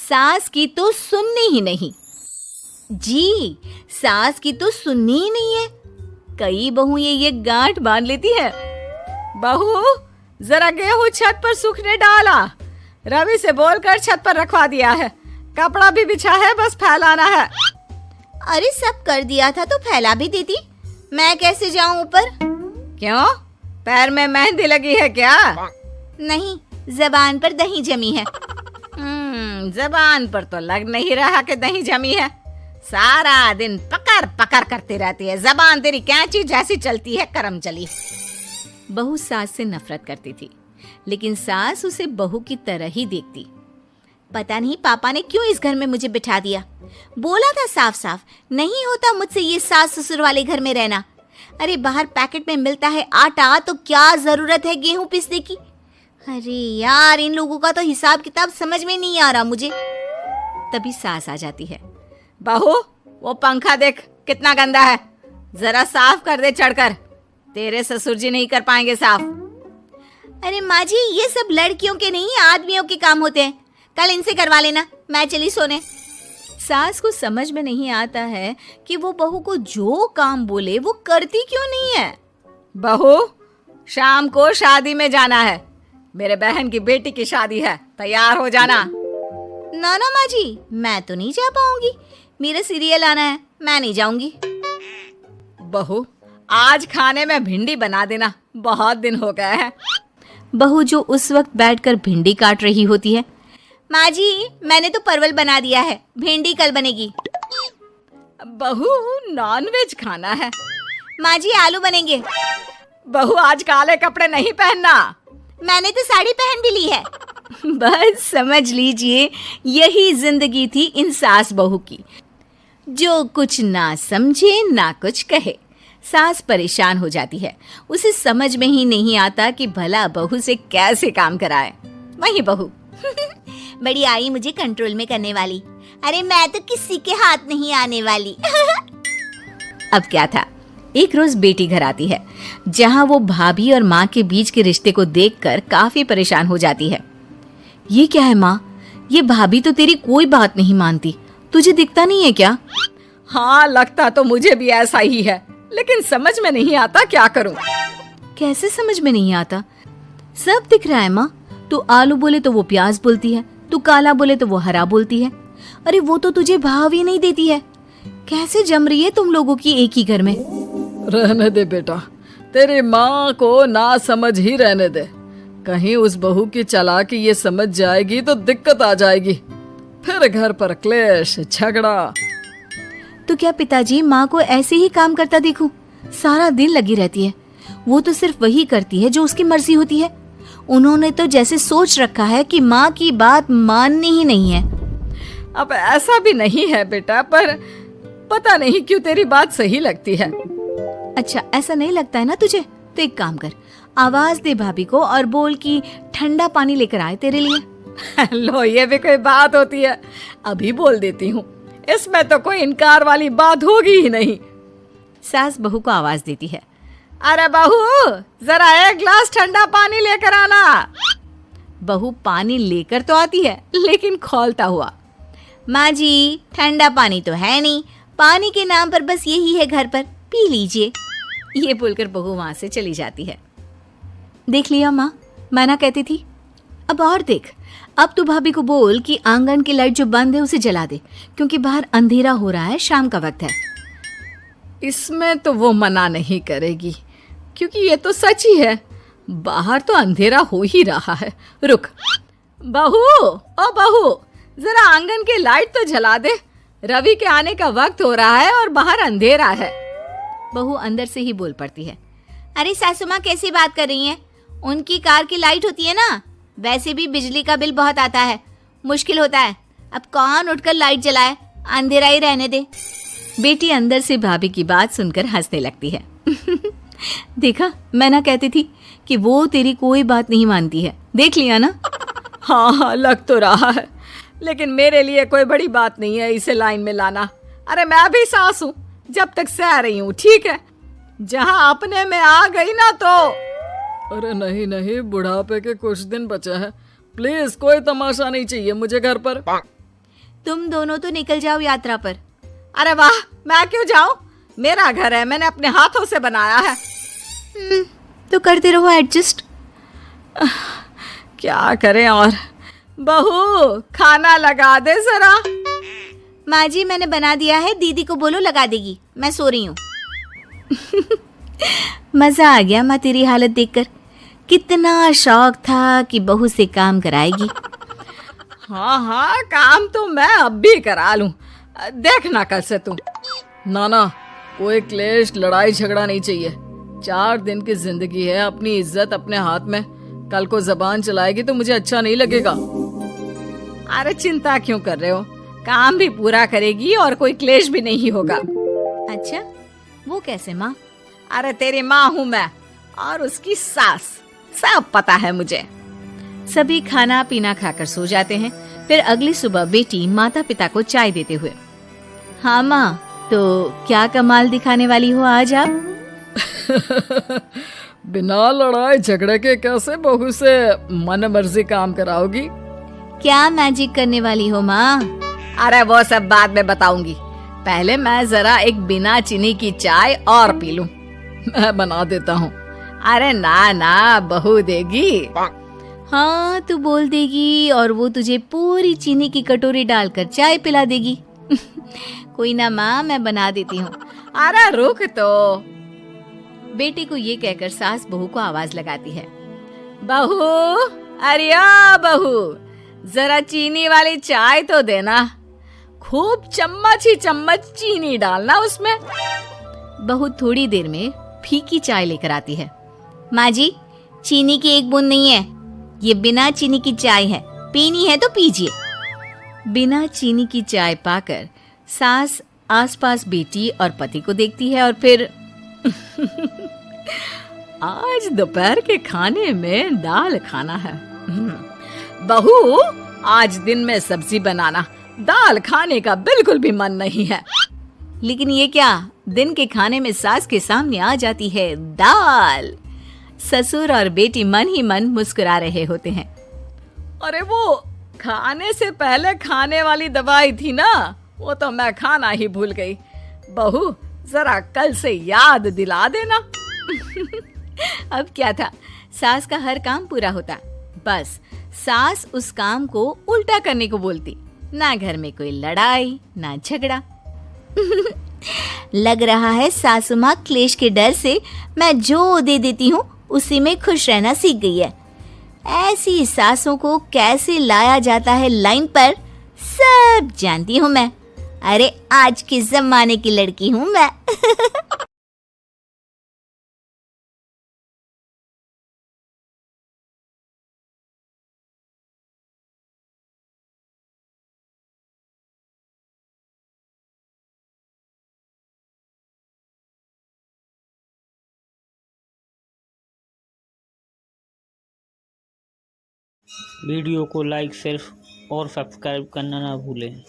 सास की तो सुननी ही नहीं। जी, सास की तो सुननी ही नहीं है। कई बहू ये गांठ बांध लेती है। बहू, जरा गेहूं छत पर सूखने डाला। रवि से बोलकर छत पर रखवा दिया है। कपड़ा भी बिछा है, बस फैलाना है। अरे सब कर दिया था तो फैला भी देती। मैं कैसे जाऊं ऊपर? क्यों, पैर में मेहंदी लगी है क्या? नहीं, जबान पर दही जमी है। जबान पर तो लग नहीं रहा कि दही जमी है। सारा दिन पकड़ पकड़ करती रहती है। जबान तेरी कैंची जैसी चलती है, करम चली। बहू सास से नफरत करती थी, लेकिन सास उसे बहू की तरह ही देखती। पता नहीं पापा ने क्यों इस घर में मुझे बिठा दिया। बोला था साफ साफ, नहीं होता मुझसे ये सास ससुर वाले घर में रहना। अरे बाहर पैकेट में मिलता है आटा, तो क्या जरूरत है गेहूं पीसने की। अरे यार, इन लोगों का तो हिसाब किताब समझ में नहीं आ रहा मुझे। तभी सास आ जाती है। बहू, वो पंखा देख कितना गंदा है, जरा साफ कर दे चढ़कर। तेरे ससुर जी नहीं कर पाएंगे साफ। अरे माँ जी, ये सब लड़कियों के नहीं आदमियों के काम होते हैं। कल इनसे करवा लेना, मैं चली सोने। सास को समझ में नहीं आता है कि वो बहू को जो काम बोले वो करती क्यों नहीं है। बहू, शाम को शादी में जाना है। मेरे बहन की बेटी की शादी है, तैयार हो जाना। ना ना माँ जी, मैं तो नहीं जा पाऊंगी। मेरा सीरियल आना है, मैं नहीं जाऊंगी। बहू, आज खाने में भिंडी बना देना, बहुत दिन हो गए हैं। बहू जो उस वक्त बैठकर भिंडी काट रही होती है। माँ जी, मैंने तो परवल बना दिया है, भिंडी कल बनेगी। बहू, नॉनवेज खाना है। माँ जी, आलू बनेंगे। बहू, आज काले कपड़े नहीं पहनना। मैंने तो साड़ी पहन भी ली है। बस समझ लीजिए, यही जिंदगी थी इन सास बहू की, जो कुछ ना समझे ना कुछ कहे। सास परेशान हो जाती है, उसे समझ में ही नहीं आता कि भला बहू से कैसे काम कराए। वही बहू बड़ी आई मुझे कंट्रोल में करने वाली। अरे मैं तो किसी के हाथ नहीं आने वाली। अब क्या था, एक रोज बेटी घर आती है, जहां वो भाभी और माँ के बीच के रिश्ते को देखकर काफी परेशान हो जाती है। ये क्या है माँ, ये भाभी तो तेरी कोई बात नहीं मानती, तुझे दिखता नहीं है क्या? हाँ, लगता तो मुझे भी ऐसा ही है, लेकिन समझ में नहीं आता क्या करूं। कैसे समझ में नहीं आता? सब दिख रहा है माँ। तू आलू बोले तो वो प्याज बोलती है, तू काला बोले तो वो हरा बोलती है। अरे वो तो तुझे भाव ही नहीं देती है। कैसे जम रही है तुम लोगों की एक ही घर में? रहने दे बेटा, तेरी माँ को ना समझ ही रहने दे। कहीं उस बहू की चालाकी ये समझ जाएगी तो दिक्कत आ जाएगी, फिर घर पर क्लेश झगड़ा। तो क्या पिताजी माँ को ऐसे ही काम करता देखूं? सारा दिन लगी रहती है। वो तो सिर्फ वही करती है जो उसकी मर्जी होती है। उन्होंने तो जैसे सोच रखा है कि माँ की बात माननी ही नहीं है। अब ऐसा भी नहीं है बेटा, पर पता नहीं क्यों तेरी बात सही लगती है। अच्छा, ऐसा नहीं लगता है ना तुझे? तो एक काम कर, आवाज दे भाभी को और बोल कि ठंडा पानी लेकर आए तेरे लिए। लो, ये भी कोई बात होती है? अभी बोल देती हूँ, इसमें तो कोई इनकार वाली बात होगी ही नहीं। सास बहू को आवाज देती है। अरे बहू, जरा एक ग्लास ठंडा पानी लेकर आना। बहू पानी लेकर तो आती है, लेकिन खौलता हुआ। माँ जी, ठंडा पानी तो है नहीं, पानी के नाम पर बस यही है घर पर, पी लीजिए। ये बोलकर बहू वहां से चली जाती है। देख लिया माँ, मैं ना कहती थी। अब और देख, अब तू भाभी को बोल कि आंगन की लाइट जो बंद है उसे जला दे, क्योंकि बाहर अंधेरा हो रहा है, शाम का वक्त है। इसमें तो वो मना नहीं करेगी, क्योंकि ये तो सच ही है, बाहर तो अंधेरा हो ही रहा है। रुक बहू, ओ बहू, जरा आंगन की लाइट तो जला दे। रवि के आने का वक्त हो रहा है और बाहर अंधेरा है। बहू अंदर से ही बोल पड़ती है। अरे सासू माँ, कैसी बात कर रही हैं? उनकी कार की लाइट होती है ना, वैसे भी बिजली का बिल बहुत आता है, मुश्किल होता है। अब कौन उठकर लाइट जलाए, अंधेरा ही रहने दे। बेटी अंदर से भाभी की बात सुनकर हंसने लगती है। देखा, मैं ना कहती थी कि वो तेरी कोई बात नहीं मानती है, देख लिया ना। हाँ, लग तो रहा है, लेकिन मेरे लिए कोई बड़ी बात नहीं है इसे लाइन में लाना। अरे मैं भी सास हूँ, जब तक सह रही हूँ, ठीक है। जहाँ अपने में आ गई ना तो। अरे नहीं नहीं, बुढ़ापे के कुछ दिन बचे हैं, प्लीज कोई तमाशा नहीं चाहिए मुझे घर पर। तुम दोनों तो निकल जाओ यात्रा पर। अरे वाह, मैं क्यों जाऊं? मेरा घर है, मैंने अपने हाथों से बनाया है। तो करते रहो एडजस्ट। क्या करें और। बहू, खाना लगा दे जरा। माँ जी मैंने बना दिया है, दीदी को बोलो लगा देगी, मैं सो रही हूँ। मजा आ गया माँ तेरी हालत देखकर। कितना शौक था कि बहू से काम कराएगी। हाँ हाँ, काम तो मैं अब भी करा लूं। देखना कल से तू। नाना, कोई क्लेश लड़ाई झगड़ा नहीं चाहिए। 4 दिन की जिंदगी है, अपनी इज्जत अपने हाथ में। कल को जबान चलाएगी तो मुझे अच्छा नहीं लगेगा। अरे चिंता क्यों कर रहे हो, काम भी पूरा करेगी और कोई क्लेश भी नहीं होगा। अच्छा, वो कैसे माँ? अरे तेरी माँ हूँ मैं और उसकी सास, सब पता है मुझे। सभी खाना पीना खाकर सो जाते हैं। फिर अगली सुबह बेटी माता पिता को चाय देते हुए, हाँ माँ, तो क्या कमाल दिखाने वाली हो आज आप? बिना लड़ाई झगड़े के कैसे बहू से मन मर्जी काम कराओगी? क्या मैजिक करने वाली हो माँ? अरे वो सब बाद में बताऊंगी, पहले मैं जरा एक बिना चीनी की चाय और पी लूं। मैं बना देता हूँ। अरे ना ना, बहू देगी। हाँ, तू बोल देगी और वो तुझे पूरी चीनी की कटोरी डालकर चाय पिला देगी। कोई ना माँ, मैं बना देती हूँ। अरे रुक तो। बेटे को ये कहकर सास बहू को आवाज लगाती है, बहू, अरे ओ बहू, जरा चीनी वाली चाय तो देना। खूब चम्मच ही चम्मच चीनी डालना उसमें। बहू थोड़ी देर में फीकी चाय लेकर आती है। माँ जी, चीनी की एक बूंद नहीं है, ये बिना चीनी की चाय है, पीनी है तो पीजिए। बिना चीनी की चाय पाकर सास आसपास बेटी और पति को देखती है और फिर आज दोपहर के खाने में दाल खाना है। बहू, आज दिन में सब्जी बनाना, दाल खाने का बिल्कुल भी मन नहीं है। लेकिन ये क्या, दिन के खाने में सास के सामने आ जाती है दाल। ससुर और बेटी मन ही मन मुस्कुरा रहे होते हैं। अरे वो खाने से पहले खाने वाली दवाई थी ना, वो तो मैं खाना ही भूल गई। बहू, जरा कल से याद दिला देना। अब क्या था, सास का हर काम पूरा होता, बस सास उस काम को उल्टा करने को बोलती। ना घर में कोई लड़ाई ना झगड़ा। लग रहा है सासू माँ क्लेश के डर से मैं जो दे देती हूँ उसी में खुश रहना सीख गई है। ऐसी सासों को कैसे लाया जाता है लाइन पर, सब जानती हूँ मैं। अरे आज के जमाने की लड़की हूँ मैं। वीडियो को लाइक शेयर और सब्सक्राइब करना ना भूलें।